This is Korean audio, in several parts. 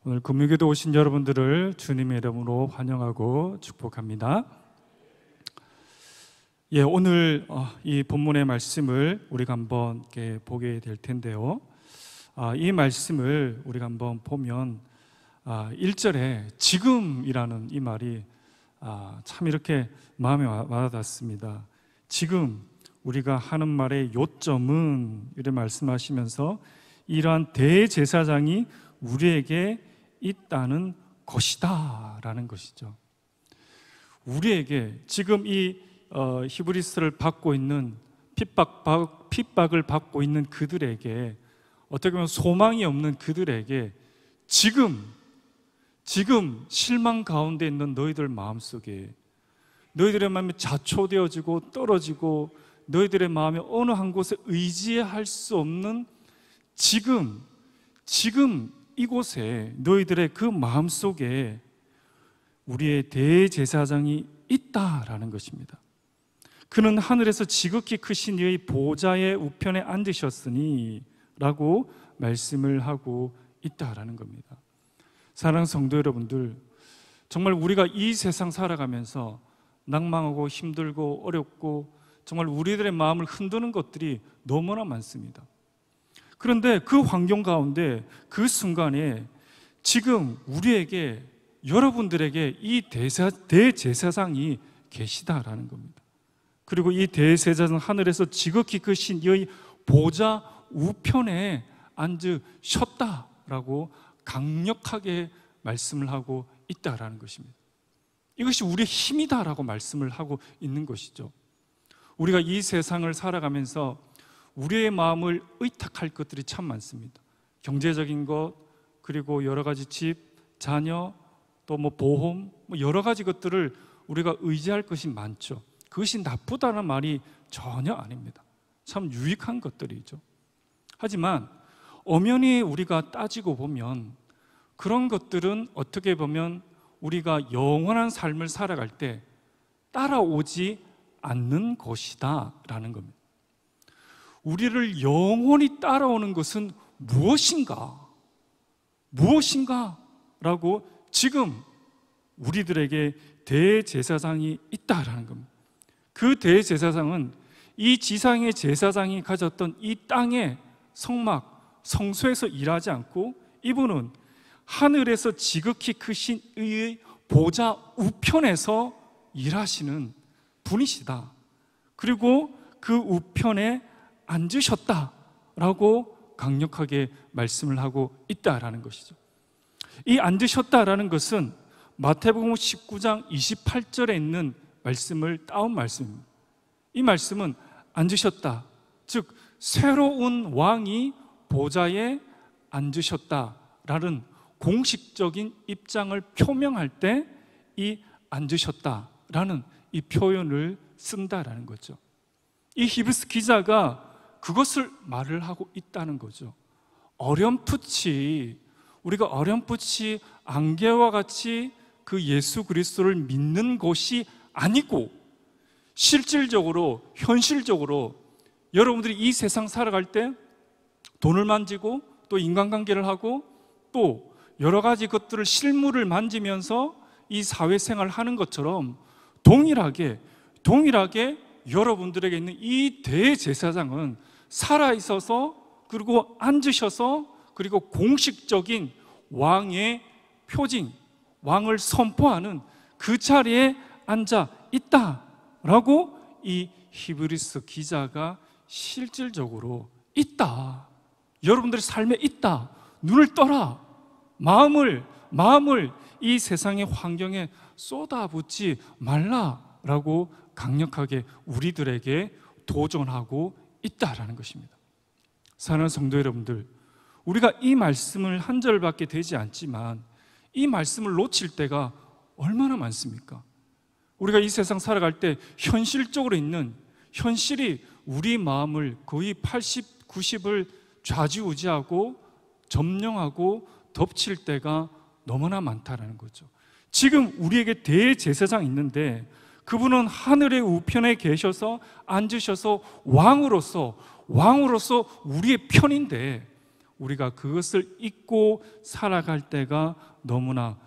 오늘 금요기도 오신 여러분들을 주님의 이름으로 환영하고 축복합니다. 오늘 이 본문의 말씀을 우리가 한번 이렇게 보게 될 텐데요. 이 말씀을 우리가 한번 보면 1절에 지금이라는 이 말이 참 이렇게 마음에 와닿습니다. 지금 우리가 하는 말의 요점은 이렇게 말씀하시면서 이러한 대제사장이 우리에게 있다는 것이다 라는 것이죠. 우리에게 지금 이 히브리스를 받고 있는 핍박을 받고 있는 그들에게, 어떻게 보면 소망이 없는 그들에게 지금 실망 가운데 있는 너희들 마음속에, 너희들의 마음이 자초되어지고 떨어지고 너희들의 마음에 어느 한 곳에 의지할 수 없는 지금 이곳에 너희들의 그 마음속에 우리의 대제사장이 있다라는 것입니다. 그는 하늘에서 지극히 크신 이의 보좌의 우편에 앉으셨으니 라고 말씀을 하고 있다라는 겁니다. 사랑하는 성도 여러분들, 정말 우리가 이 세상 살아가면서 낭망하고 힘들고 어렵고 정말 우리들의 마음을 흔드는 것들이 너무나 많습니다. 그런데 그 환경 가운데 그 순간에 지금 우리에게, 여러분들에게 이 대제사장이 계시다라는 겁니다. 그리고 이 대제사장 하늘에서 지극히 크신 이의 보좌 우편에 앉으셨다라고 강력하게 말씀을 하고 있다라는 것입니다. 이것이 우리의 힘이다라고 말씀을 하고 있는 것이죠. 우리가 이 세상을 살아가면서 우리의 마음을 의탁할 것들이 참 많습니다. 경제적인 것, 그리고 여러 가지 집, 자녀, 또 보험, 여러 가지 것들을 우리가 의지할 것이 많죠. 그것이 나쁘다는 말이 전혀 아닙니다. 참 유익한 것들이죠. 하지만 엄연히 우리가 따지고 보면 그런 것들은 어떻게 보면 우리가 영원한 삶을 살아갈 때 따라오지 않는 것이다 라는 겁니다. 우리를 영원히 따라오는 것은 무엇인가 라고 지금 우리들에게 대제사장이 있다라는 겁니다. 그 대제사장은 이 지상의 제사장이 가졌던 이 땅의 성막, 성소에서 일하지 않고 이분은 하늘에서 지극히 크신 의의 보좌 우편에서 일하시는 분이시다. 그리고 그 우편에 앉으셨다라고 강력하게 말씀을 하고 있다라는 것이죠. 이 앉으셨다라는 것은 마태복음 19장 28절에 있는 말씀을 따온 말씀입니다. 이 말씀은 앉으셨다, 즉 새로운 왕이 보좌에 앉으셨다라는 공식적인 입장을 표명할 때 이 앉으셨다라는 이 표현을 쓴다라는 거죠. 이 히브리스 기자가 그것을 말을 하고 있다는 거죠. 우리가 어렴풋이 안개와 같이 그 예수 그리스도를 믿는 것이 아니고 실질적으로, 현실적으로 여러분들이 이 세상 살아갈 때 돈을 만지고 또 인간관계를 하고 또 여러 가지 것들을, 실물을 만지면서 이 사회생활을 하는 것처럼 동일하게 여러분들에게 있는 이 대제사장은 살아있어서, 그리고 앉으셔서, 그리고 공식적인 왕의 표징, 왕을 선포하는 그 자리에 앉아 있다라고 이 히브리스 기자가 실질적으로 있다, 여러분들의 삶에 있다, 눈을 떠라, 마음을 이 세상의 환경에 쏟아붓지 말라라고 강력하게 우리들에게 도전하고 있다라는 것입니다. 사랑하는 성도 여러분들, 우리가 이 말씀을 한 절밖에 되지 않지만 이 말씀을 놓칠 때가 얼마나 많습니까? 우리가 이 세상 살아갈 때 현실적으로 있는 현실이 우리 마음을 거의 80, 90을 좌지우지하고 점령하고 덮칠 때가 너무나 많다라는 거죠. 지금 우리에게 대제사장이 있는데 그분은 하늘의 우편에 계셔서 앉으셔서 왕으로서 우리의 편인데 우리가 그것을 잊고 살아갈 때가 너무나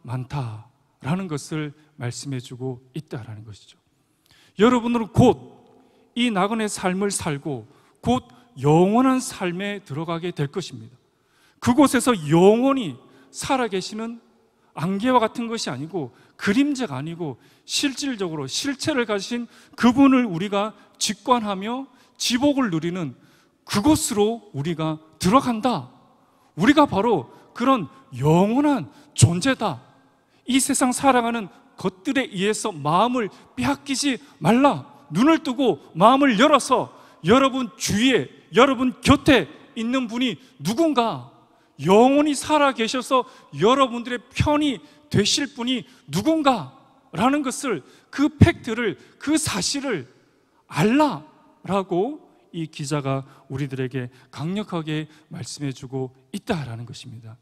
많다라는 것을 말씀해 주고 있다라는 것이죠. 여러분들은 곧 이 나그네 삶을 살고 곧 영원한 삶에 들어가게 될 것입니다. 그곳에서 영원히 살아계시는 안개와 같은 것이 아니고 그림자가 아니고 실질적으로 실체를 가진 그분을 우리가 직관하며 지복을 누리는 그곳으로 우리가 들어간다. 우리가 바로 그런 영원한 존재다. 이 세상 살아가는 것들에 의해서 마음을 빼앗기지 말라. 눈을 뜨고 마음을 열어서 여러분 주위에, 여러분 곁에 있는 분이 누군가, 영원히 살아계셔서 여러분들의 편이 되실 분이 누군가라는 것을, 그 팩트를, 그 사실을 알라라고 이 기자가 우리들에게 강력하게 말씀해 주고 있다라는 것입니다.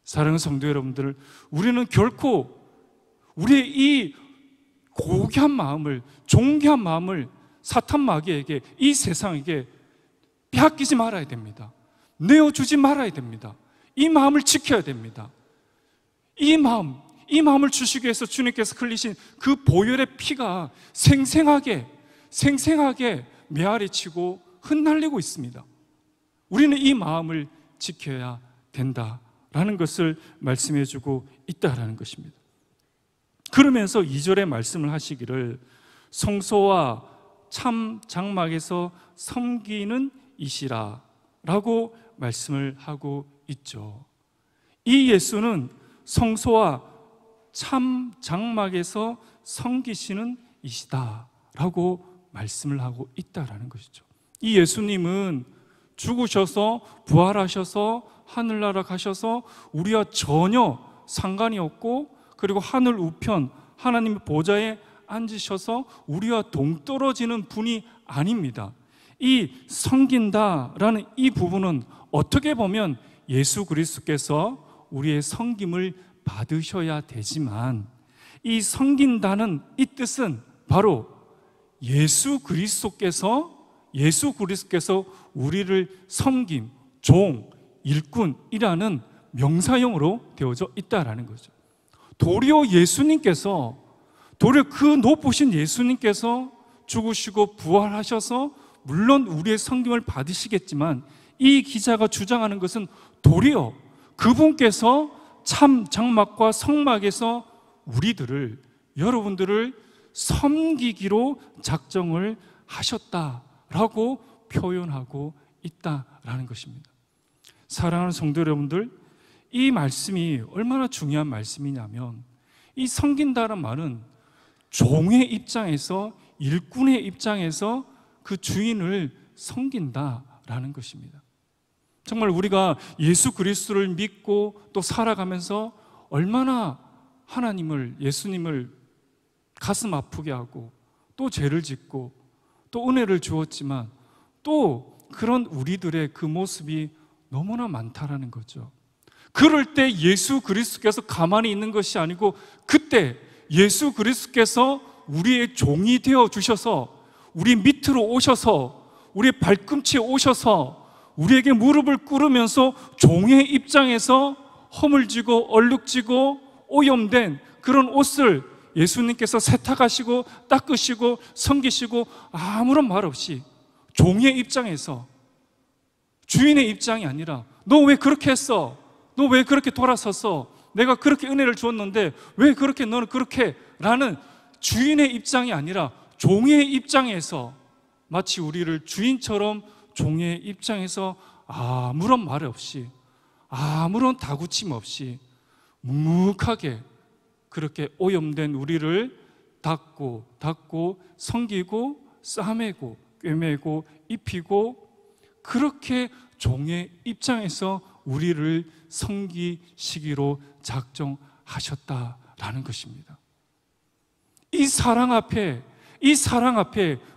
사랑하는 성도 여러분들, 우리는 결코 우리의 이 고귀한 마음을, 존귀한 마음을 사탄 마귀에게, 이 세상에게 빼앗기지 말아야 됩니다. 내어주지 말아야 됩니다. 이 마음을 지켜야 됩니다. 이 마음을 주시기 위해서 주님께서 흘리신 그 보혈의 피가 생생하게 메아리치고 흩날리고 있습니다. 우리는 이 마음을 지켜야 된다라는 것을 말씀해 주고 있다라는 것입니다. 그러면서 2절에 말씀을 하시기를 성소와 참 장막에서 섬기는 이시라 라고 말씀을 하고 있죠. 이 예수는 성소와 참 장막에서 섬기시는 이시다 라고 말씀을 하고 있다라는 것이죠. 이 예수님은 죽으셔서 부활하셔서 하늘나라 가셔서 우리와 전혀 상관이 없고, 그리고 하늘 우편 하나님의 보좌에 앉으셔서 우리와 동떨어지는 분이 아닙니다. 이 섬긴다라는 이 부분은 어떻게 보면 예수 그리스도께서 우리의 섬김을 받으셔야 되지만, 이 섬긴다는 이 뜻은 바로 예수 그리스도께서 우리를 섬김, 종, 일꾼이라는 명사형으로 되어져 있다라는 거죠. 도리어 그 높으신 예수님께서 죽으시고 부활하셔서 물론 우리의 섬김을 받으시겠지만, 이 기자가 주장하는 것은 도리어 그분께서 참 장막과 성막에서 여러분들을 섬기기로 작정을 하셨다라고 표현하고 있다라는 것입니다. 사랑하는 성도 여러분들, 이 말씀이 얼마나 중요한 말씀이냐면, 이 섬긴다는 말은 종의 입장에서, 일꾼의 입장에서 그 주인을 섬긴다라는 것입니다. 정말 우리가 예수 그리스도를 믿고 또 살아가면서 얼마나 예수님을 가슴 아프게 하고 또 죄를 짓고 또 은혜를 주었지만, 또 그런 우리들의 그 모습이 너무나 많다라는 거죠. 그럴 때 예수 그리스도께서 가만히 있는 것이 아니고, 그때 예수 그리스도께서 우리의 종이 되어 주셔서 우리 밑으로 오셔서 우리의 발꿈치에 오셔서 우리에게 무릎을 꿇으면서 종의 입장에서 허물지고 얼룩지고 오염된 그런 옷을 예수님께서 세탁하시고 닦으시고 섬기시고 아무런 말 없이 종의 입장에서, 주인의 입장이 아니라 너 왜 그렇게 했어? 너 왜 그렇게 돌아섰어? 내가 그렇게 은혜를 주었는데 왜 그렇게 너는 그렇게? 라는 주인의 입장이 아니라 종의 입장에서, 마치 우리를 주인처럼 종의 입장에서 아무런 말 없이, 아무런 다구침 없이 묵묵하게 그렇게 오염된 우리를 닦고 섬기고 싸매고 꿰매고 입히고, 그렇게 종의 입장에서 우리를 섬기시기로 작정하셨다라는 것입니다. 이 사랑 앞에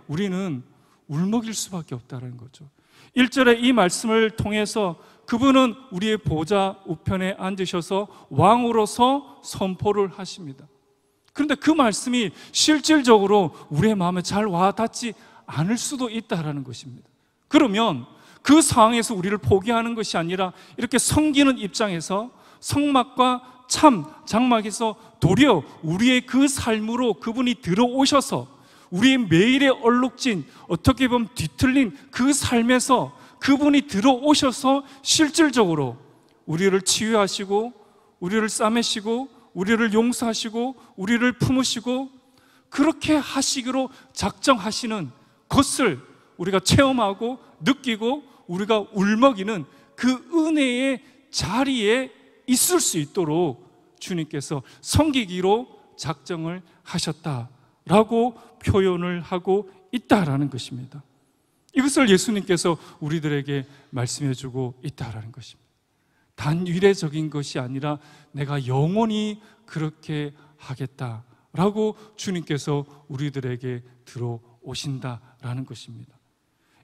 우리는 울먹일 수밖에 없다는 거죠. 1절에 이 말씀을 통해서 그분은 우리의 보좌 우편에 앉으셔서 왕으로서 선포를 하십니다. 그런데 그 말씀이 실질적으로 우리의 마음에 잘 와닿지 않을 수도 있다는 것입니다. 그러면 그 상황에서 우리를 포기하는 것이 아니라 이렇게 섬기는 입장에서 성막과 참 장막에서 도리어 우리의 그 삶으로 그분이 들어오셔서 우리의 매일의 얼룩진, 어떻게 보면 뒤틀린 그 삶에서 그분이 들어오셔서 실질적으로 우리를 치유하시고 우리를 싸매시고 우리를 용서하시고 우리를 품으시고 그렇게 하시기로 작정하시는 것을 우리가 체험하고 느끼고 우리가 울먹이는 그 은혜의 자리에 있을 수 있도록 주님께서 섬기기로 작정을 하셨다라고 표현을 하고 있다라는 것입니다. 이것을 예수님께서 우리들에게 말씀해 주고 있다라는 것입니다. 단 위례적인 것이 아니라 내가 영원히 그렇게 하겠다라고 주님께서 우리들에게 들어오신다라는 것입니다.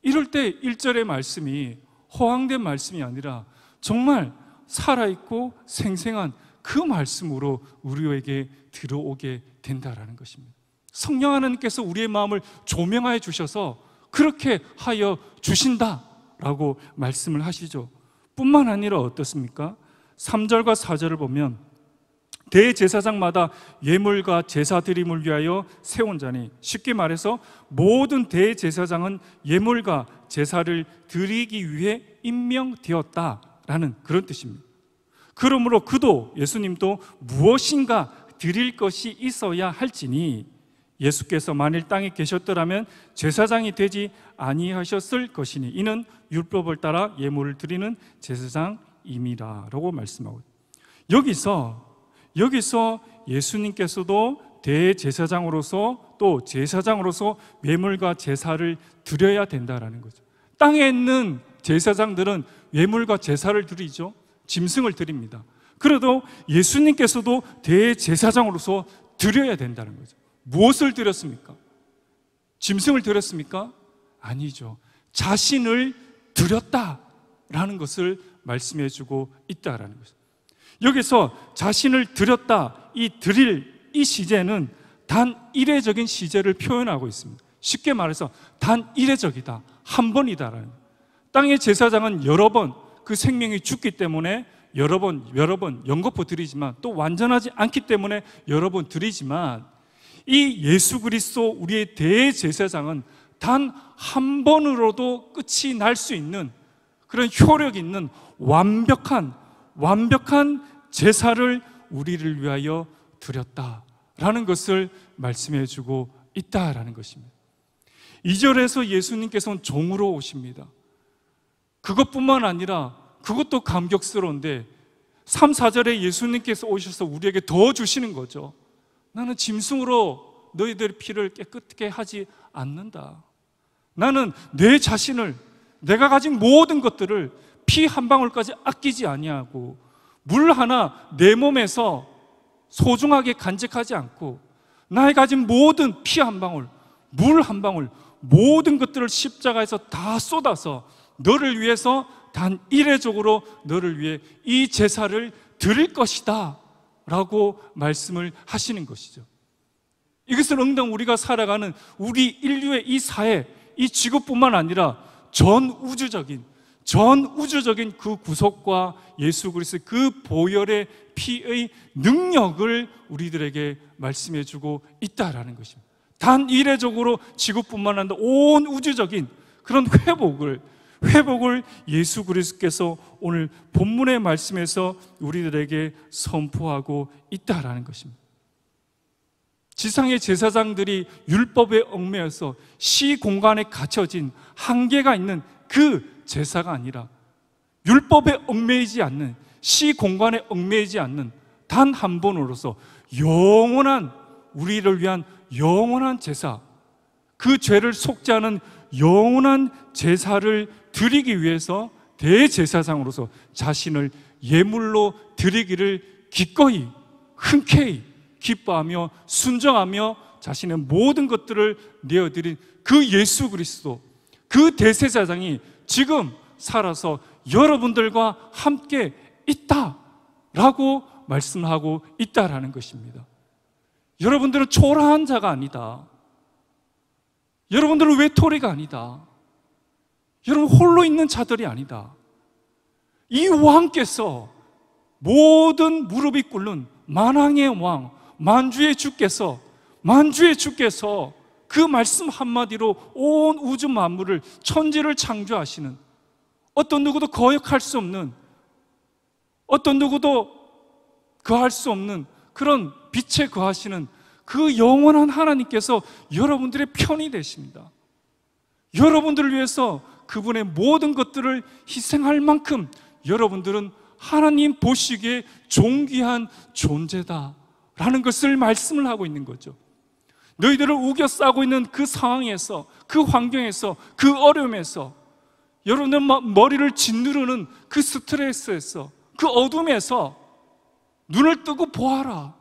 이럴 때 1절의 말씀이 허황된 말씀이 아니라 정말 살아있고 생생한 그 말씀으로 우리에게 들어오게 된다라는 것입니다. 성령 하나님께서 우리의 마음을 조명하여 주셔서 그렇게 하여 주신다라고 말씀을 하시죠. 뿐만 아니라 어떻습니까? 3절과 4절을 보면 대제사장마다 예물과 제사 드림을 위하여 세운 자니, 쉽게 말해서 모든 대제사장은 예물과 제사를 드리기 위해 임명되었다라는 그런 뜻입니다. 그러므로 그도 예수님도 무엇인가 드릴 것이 있어야 할지니 예수께서 만일 땅에 계셨더라면 제사장이 되지 아니하셨을 것이니 이는 율법을 따라 예물을 드리는 제사장임이라라고 말씀하고, 여기서 예수님께서도 대제사장으로서 또 제사장으로서 예물과 제사를 드려야 된다라는 거죠. 땅에 있는 제사장들은 예물과 제사를 드리죠. 짐승을 드립니다. 그래도 예수님께서도 대제사장으로서 드려야 된다는 거죠. 무엇을 드렸습니까? 짐승을 드렸습니까? 아니죠. 자신을 드렸다라는 것을 말씀해 주고 있다라는 거죠. 여기서 자신을 드렸다, 드릴 이 시제는 단 이례적인 시제를 표현하고 있습니다. 쉽게 말해서 단 이례적이다, 한 번이다라는 거예요. 땅의 제사장은 여러 번 그 생명이 죽기 때문에 여러 번 연거푸 드리지만 또 완전하지 않기 때문에 여러 번 드리지만 이 예수 그리스도 우리의 대제사장은 단 한 번으로도 끝이 날 수 있는 그런 효력 있는 완벽한 제사를 우리를 위하여 드렸다라는 것을 말씀해 주고 있다라는 것입니다. 2절에서 예수님께서는 종으로 오십니다. 그것뿐만 아니라 그것도 감격스러운데 3, 4절에 예수님께서 오셔서 우리에게 더 주시는 거죠. 나는 짐승으로 너희들의 피를 깨끗게 하지 않는다. 나는 내 자신을, 내가 가진 모든 것들을 피 한 방울까지 아끼지 아니하고 물 하나 내 몸에서 소중하게 간직하지 않고 나의 가진 모든 피 한 방울, 물 한 방울, 모든 것들을 십자가에서 다 쏟아서 너를 위해서 단 이례적으로 너를 위해 이 제사를 드릴 것이다 라고 말씀을 하시는 것이죠. 이것을 응당 우리가 살아가는 우리 인류의 이 사회, 이 지구뿐만 아니라 전 우주적인 그 구속과 예수 그리스도의 그 보혈의 피의 능력을 우리들에게 말씀해 주고 있다라는 것입니다. 단 이례적으로 지구뿐만 아니라 온 우주적인 그런 회복을 예수 그리스도께서 오늘 본문의 말씀에서 우리들에게 선포하고 있다라는 것입니다. 지상의 제사장들이 율법에 얽매여서 시공간에 갇혀진 한계가 있는 그 제사가 아니라 율법에 얽매이지 않는, 시공간에 얽매이지 않는 단 한 번으로서 영원한, 우리를 위한 영원한 제사, 그 죄를 속죄하는 영원한 제사를 드리기 위해서 대제사장으로서 자신을 예물로 드리기를 기꺼이, 흔쾌히 기뻐하며 순종하며 자신의 모든 것들을 내어드린 그 예수 그리스도, 그 대제사장이 지금 살아서 여러분들과 함께 있다라고 말씀하고 있다라는 것입니다. 여러분들은 초라한 자가 아니다. 여러분들은 외톨이가 아니다. 여러분, 홀로 있는 자들이 아니다. 이 왕께서, 모든 무릎이 꿇는 만왕의 왕, 만주의 주께서 그 말씀 한마디로 온 우주 만물을, 천지를 창조하시는, 어떤 누구도 거역할 수 없는, 어떤 누구도 거할 수 없는 그런 빛에 거하시는 그 영원한 하나님께서 여러분들의 편이 되십니다. 여러분들을 위해서 그분의 모든 것들을 희생할 만큼 여러분들은 하나님 보시기에 존귀한 존재다라는 것을 말씀을 하고 있는 거죠. 너희들을 우겨싸고 있는 그 상황에서, 그 환경에서, 그 어려움에서, 여러분들 머리를 짓누르는 그 스트레스에서, 그 어둠에서 눈을 뜨고 보아라.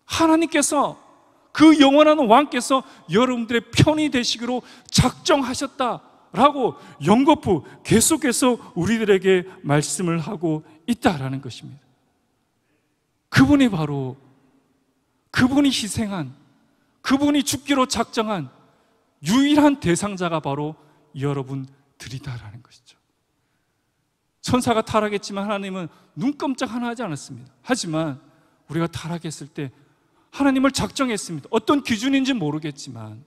하나님께서, 그 영원한 왕께서 여러분들의 편이 되시기로 작정하셨다라고 연거푸 계속해서 우리들에게 말씀을 하고 있다라는 것입니다. 그분이 바로, 그분이 희생한, 그분이 죽기로 작정한 유일한 대상자가 바로 여러분들이다라는 것이죠. 천사가 타락했지만 하나님은 눈깜짝 하나 하지 않았습니다. 하지만 우리가 타락했을 때 하나님을 작정했습니다. 어떤 기준인지 모르겠지만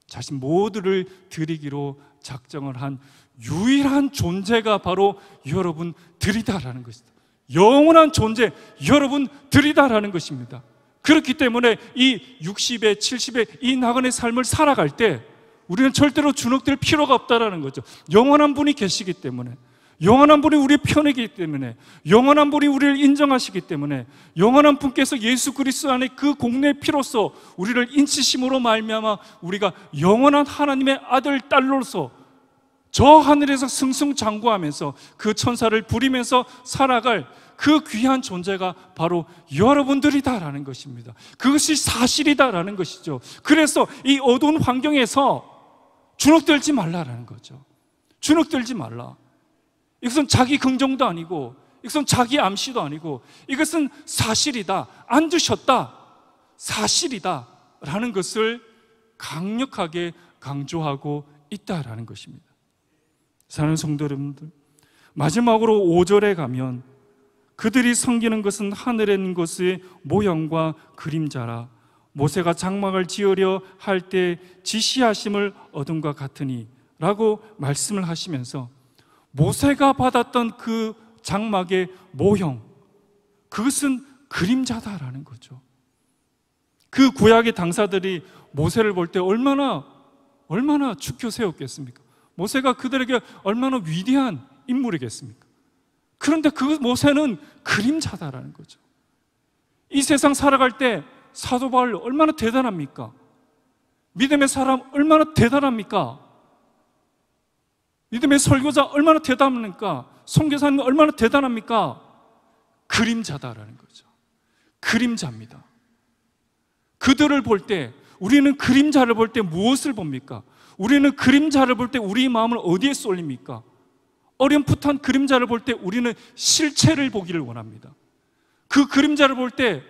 자신 모두를 드리기로 작정을 한 유일한 존재가 바로 여러분들이다라는 것이다. 영원한 존재, 여러분들이다라는 것입니다. 그렇기 때문에 이 60에 70에 이 나그네 삶을 살아갈 때 우리는 절대로 주눅들 필요가 없다라는 거죠. 영원한 분이 계시기 때문에, 영원한 분이 우리의 편이기 때문에, 영원한 분이 우리를 인정하시기 때문에, 영원한 분께서 예수 그리스도 안에 그 공로의 피로써 우리를 인치심으로 말미암아 우리가 영원한 하나님의 아들, 딸로서 저 하늘에서 승승장구하면서 그 천사를 부리면서 살아갈 그 귀한 존재가 바로 여러분들이다라는 것입니다. 그것이 사실이다라는 것이죠. 그래서 이 어두운 환경에서 주눅들지 말라라는 거죠. 주눅들지 말라. 이것은 자기 긍정도 아니고, 이것은 자기 암시도 아니고, 이것은 사실이다, 안 두셨다, 사실이다 라는 것을 강력하게 강조하고 있다라는 것입니다. 사랑하는 성도 여러분들, 마지막으로 5절에 가면 그들이 섬기는 것은 하늘에 있는 것의 모형과 그림자라, 모세가 장막을 지으려 할 때 지시하심을 얻음과 같으니 라고 말씀을 하시면서 모세가 받았던 그 장막의 모형, 그것은 그림자다라는 거죠. 그 구약의 당사들이 모세를 볼 때 얼마나 축혀 세웠겠습니까? 모세가 그들에게 얼마나 위대한 인물이겠습니까? 그런데 그 모세는 그림자다라는 거죠. 이 세상 살아갈 때 사도 바울 얼마나 대단합니까? 믿음의 사람 얼마나 대단합니까? 믿음의 설교자 얼마나 대단합니까? 선교사님 얼마나 대단합니까? 그림자다라는 거죠. 그림자입니다. 그들을 볼 때, 우리는 그림자를 볼 때 무엇을 봅니까? 우리는 그림자를 볼 때 우리 마음을 어디에 쏠립니까? 어렴풋한 그림자를 볼 때 우리는 실체를 보기를 원합니다. 그 그림자를 볼 때,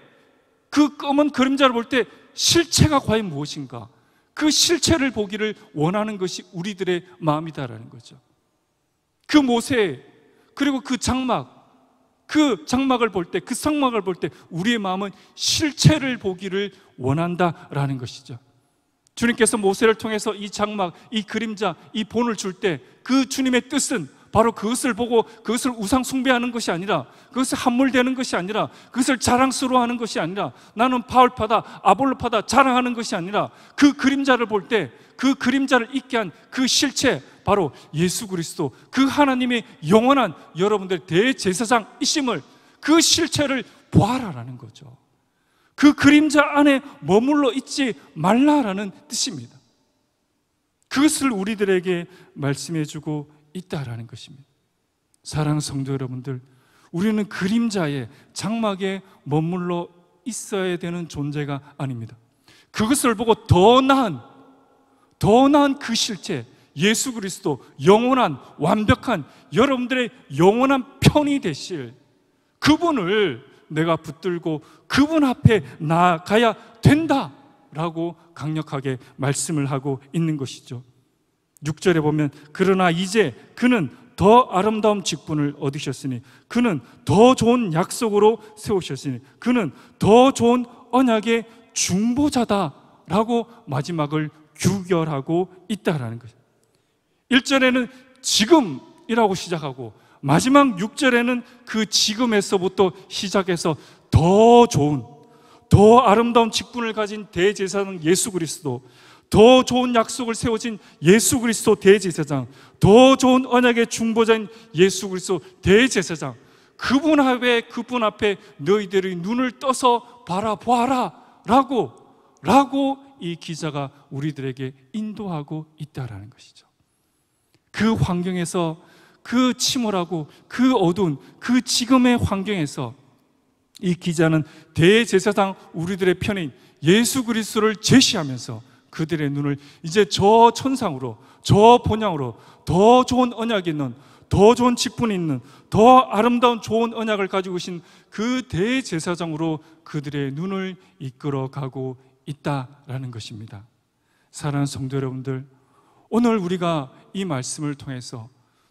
그 검은 그림자를 볼 때 실체가 과연 무엇인가? 그 실체를 보기를 원하는 것이 우리들의 마음이다라는 거죠. 그 모세, 그리고 그 장막을 볼 때, 그 상막을 볼 때 우리의 마음은 실체를 보기를 원한다라는 것이죠. 주님께서 모세를 통해서 이 장막, 이 그림자, 이 본을 줄 때 그 주님의 뜻은 바로 그것을 보고 그것을 우상 숭배하는 것이 아니라, 그것을 함몰되는 것이 아니라, 그것을 자랑스러워하는 것이 아니라, 나는 바울파다, 아볼로파다 자랑하는 것이 아니라, 그 그림자를 볼 때 그 그림자를 있게 한 그 실체, 바로 예수 그리스도, 그 하나님의 영원한 여러분들의 대제사장이심을, 그 실체를 보아라라는 거죠. 그 그림자 안에 머물러 있지 말라라는 뜻입니다. 그것을 우리들에게 말씀해 주고 있다라는 것입니다. 사랑하는 성도 여러분들, 우리는 그림자의 장막에 머물러 있어야 되는 존재가 아닙니다. 그것을 보고 더 나은 그 실체, 예수 그리스도, 영원한 완벽한 여러분들의 영원한 편이 되실 그분을 내가 붙들고 그분 앞에 나아가야 된다라고 강력하게 말씀을 하고 있는 것이죠. 6절에 보면 그러나 이제 그는 더 아름다운 직분을 얻으셨으니 그는 더 좋은 약속으로 세우셨으니 그는 더 좋은 언약의 중보자다라고 마지막을 규결하고 있다라는 거죠. 1절에는 지금이라고 시작하고 마지막 6절에는 그 지금에서부터 시작해서 더 좋은, 더 아름다운 직분을 가진 대제사장 예수 그리스도, 더 좋은 약속을 세워진 예수 그리스도 대제사장, 더 좋은 언약의 중보자인 예수 그리스도 대제사장, 그분 앞에 너희들의 눈을 떠서 바라보아라 라고 이 기자가 우리들에게 인도하고 있다라는 것이죠. 그 환경에서, 그 침울하고 그 어두운 그 지금의 환경에서 이 기자는 대제사장 우리들의 편인 예수 그리스도를 제시하면서 그들의 눈을 이제 저 천상으로, 저 본향으로, 더 좋은 언약이 있는, 더 좋은 직분이 있는, 더 아름다운 좋은 언약을 가지고 계신 그 대제사장으로 그들의 눈을 이끌어가고 있다라는 것입니다. 사랑하는 성도 여러분들, 오늘 우리가 이 말씀을 통해서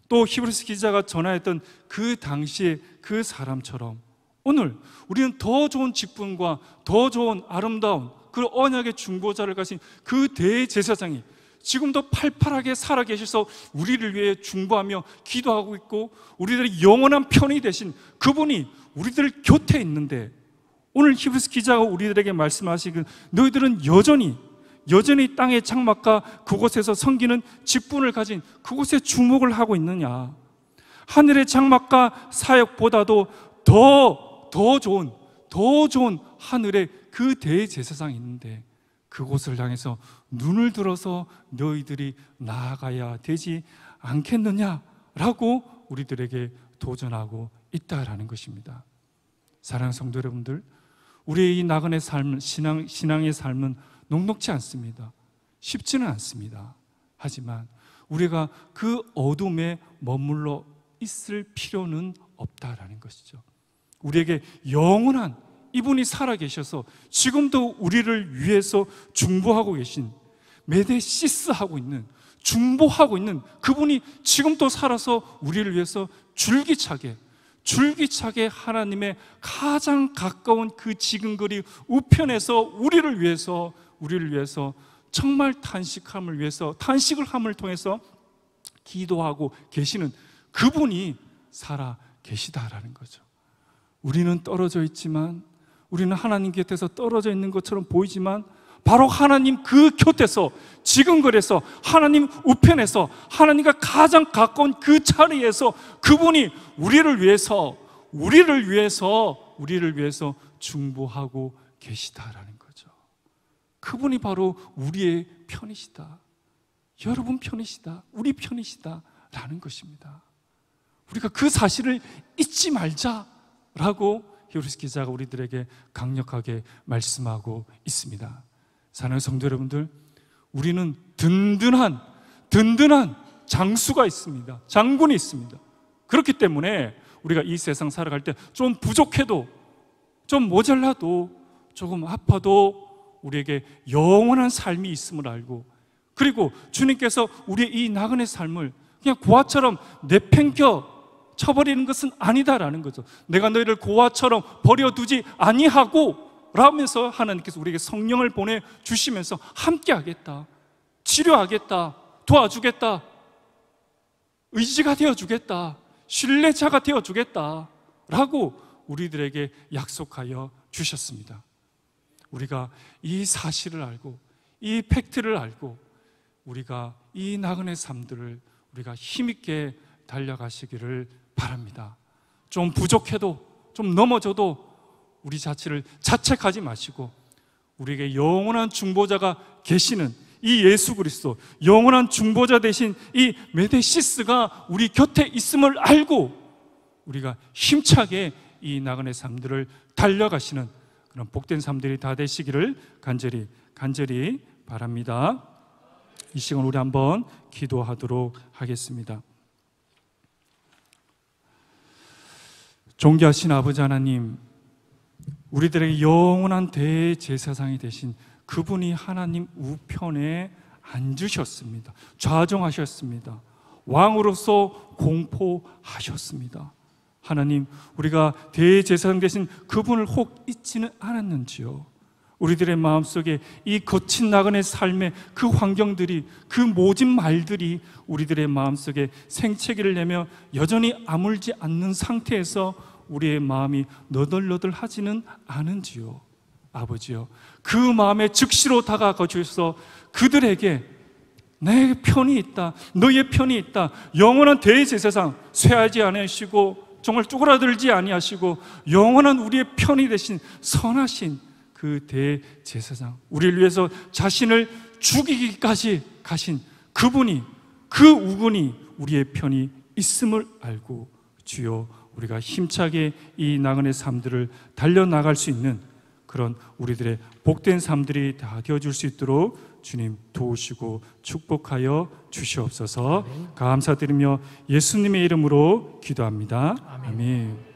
또 히브리서 기자가 전하였던 그 당시의 그 사람처럼 오늘 우리는 더 좋은 직분과 더 좋은 아름다운 그 언약의 중보자를 가진 그 대제사장이 지금도 팔팔하게 살아계셔서 우리를 위해 중보하며 기도하고 있고 우리들의 영원한 편이 되신 그분이 우리들 곁에 있는데, 오늘 히브리서 기자가 우리들에게 말씀하시길 너희들은 여전히 땅의 장막과 그곳에서 섬기는 직분을 가진 그곳에 주목을 하고 있느냐? 하늘의 장막과 사역보다도 더 좋은 하늘의 그 대제사장이 있는데 그곳을 향해서 눈을 들어서 너희들이 나아가야 되지 않겠느냐라고 우리들에게 도전하고 있다라는 것입니다. 사랑하는 성도 여러분들, 우리의 이 나그네 삶, 신앙의 삶은 녹록지 않습니다. 쉽지는 않습니다. 하지만 우리가 그 어둠에 머물러 있을 필요는 없다라는 것이죠. 우리에게 영원한 이분이 살아계셔서 지금도 우리를 위해서 중보하고 계신, 메데시스하고 있는, 중보하고 있는 그분이 지금도 살아서 우리를 위해서 줄기차게 하나님의 가장 가까운 그 지근거리 우편에서 우리를 위해서 정말 탄식을 함을 통해서 기도하고 계시는 그분이 살아 계시다라는 거죠. 우리는 떨어져 있지만, 우리는 하나님 곁에서 떨어져 있는 것처럼 보이지만 바로 하나님 그 곁에서, 지근거리에서, 하나님 우편에서, 하나님과 가장 가까운 그 자리에서 그분이 우리를 위해서 중보하고 계시다라는 거죠. 그분이 바로 우리의 편이시다, 여러분 편이시다, 우리 편이시다라는 것입니다. 우리가 그 사실을 잊지 말자라고 히브리서 기자가 우리들에게 강력하게 말씀하고 있습니다. 사랑하는 성도 여러분들, 우리는 든든한 장수가 있습니다. 장군이 있습니다. 그렇기 때문에 우리가 이 세상 살아갈 때 좀 부족해도, 좀 모자라도, 조금 아파도 우리에게 영원한 삶이 있음을 알고, 그리고 주님께서 우리의 이 나그네 삶을 그냥 고아처럼 내팽겨 쳐버리는 것은 아니다라는 거죠. 내가 너희를 고아처럼 버려두지 아니하고 라면서 하나님께서 우리에게 성령을 보내주시면서 함께하겠다, 치료하겠다, 도와주겠다, 의지가 되어주겠다, 신뢰자가 되어주겠다 라고 우리들에게 약속하여 주셨습니다. 우리가 이 사실을 알고, 이 팩트를 알고, 우리가 이 나그네 삶들을 우리가 힘있게 달려가시기를 바랍니다. 좀 부족해도, 좀 넘어져도 우리 자체를 자책하지 마시고, 우리에게 영원한 중보자가 계시는 이 예수 그리스도, 영원한 중보자 되신 이 메데시스가 우리 곁에 있음을 알고 우리가 힘차게 이 나그네 삶들을 달려가시는 그런 복된 삶들이 다 되시기를 간절히 바랍니다. 이 시간 우리 한번 기도하도록 하겠습니다. 존귀하신 아버지 하나님, 우리들에게 영원한 대제사장이 되신 그분이 하나님 우편에 앉으셨습니다. 좌정하셨습니다. 왕으로서 공포하셨습니다. 하나님, 우리가 대제사장 되신 그분을 혹 잊지는 않았는지요? 우리들의 마음속에 이 거친 나그네 삶의 그 환경들이, 그 모진 말들이 우리들의 마음속에 생채기를 내며 여전히 아물지 않는 상태에서 우리의 마음이 너덜너덜하지는 않은지요? 아버지요, 그 마음에 즉시로 다가가 주셔서 그들에게 내 편이 있다, 너의 편이 있다, 영원한 대제사장 쇠하지 아니하시고 정말 쪼그라들지 아니하시고 영원한 우리의 편이 되신 선하신 그 대제사장, 우리를 위해서 자신을 죽이기까지 가신 그분이, 그 우군이 우리의 편이 있음을 알고 주여, 우리가 힘차게 이 나그네 삶들을 달려나갈 수 있는 그런 우리들의 복된 삶들이 다 되어줄 수 있도록 주님 도우시고 축복하여 주시옵소서. 감사드리며 예수님의 이름으로 기도합니다. 아멘.